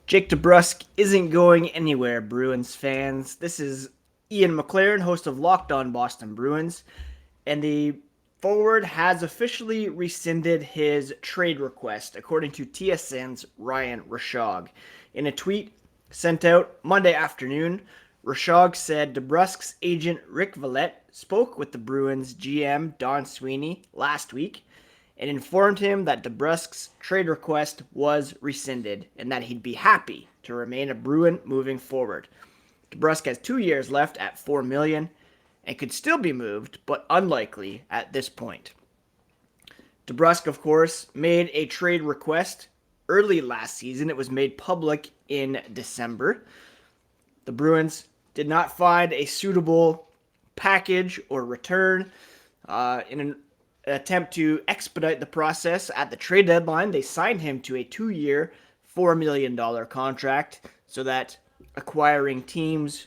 Jake DeBrusk isn't going anywhere, Bruins fans. This is Ian McLaren, host of Locked On Boston Bruins, and the forward has officially rescinded his trade request, according to TSN's Ryan Rishaug. In a tweet sent out Monday afternoon, Rishaug said DeBrusks' agent Rick Valette spoke with the Bruins GM Don Sweeney last week and informed him that DeBrusks' trade request was rescinded and that he'd be happy to remain a Bruin moving forward. DeBrusk has 2 years left at $4 million and could still be moved, but unlikely at this point. DeBrusk, of course, made a trade request early last season. It was made public in December. The Bruins did not find a suitable package or return in an attempt to expedite the process at the trade deadline. They signed him to a 2-year, $4 million contract so that acquiring teams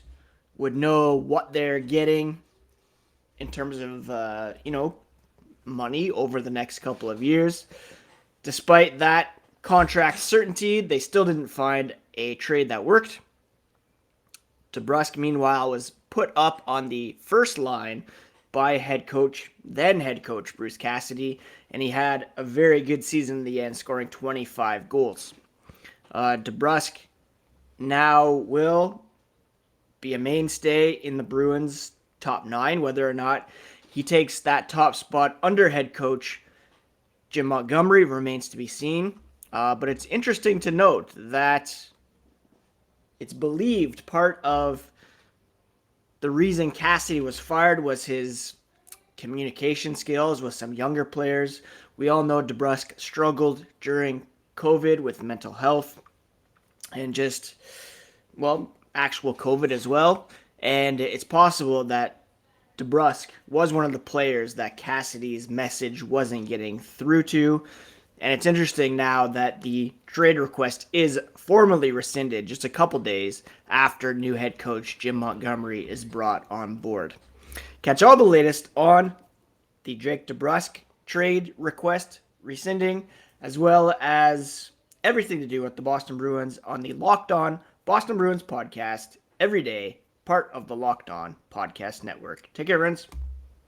would know what they're getting in terms of, money over the next couple of years. Despite that contract certainty, they still didn't find a trade that worked. DeBrusk, meanwhile, was put up on the first line by then head coach Bruce Cassidy, and he had a very good season in the end, scoring 25 goals. DeBrusk now will be a mainstay in the Bruins' top 9, whether or not he takes that top spot under head coach Jim Montgomery remains to be seen. But it's interesting to note that it's believed part of the reason Cassidy was fired was his communication skills with some younger players. We all know DeBrusk struggled during COVID with mental health and just, actual COVID as well. And it's possible that DeBrusk was one of the players that Cassidy's message wasn't getting through to. And it's interesting now that the trade request is formally rescinded just a couple days after new head coach Jim Montgomery is brought on board. Catch all the latest on the Jake DeBrusk trade request rescinding, as well as everything to do with the Boston Bruins on the Locked On Boston Bruins podcast every day, part of the Locked On Podcast Network. Take care, friends.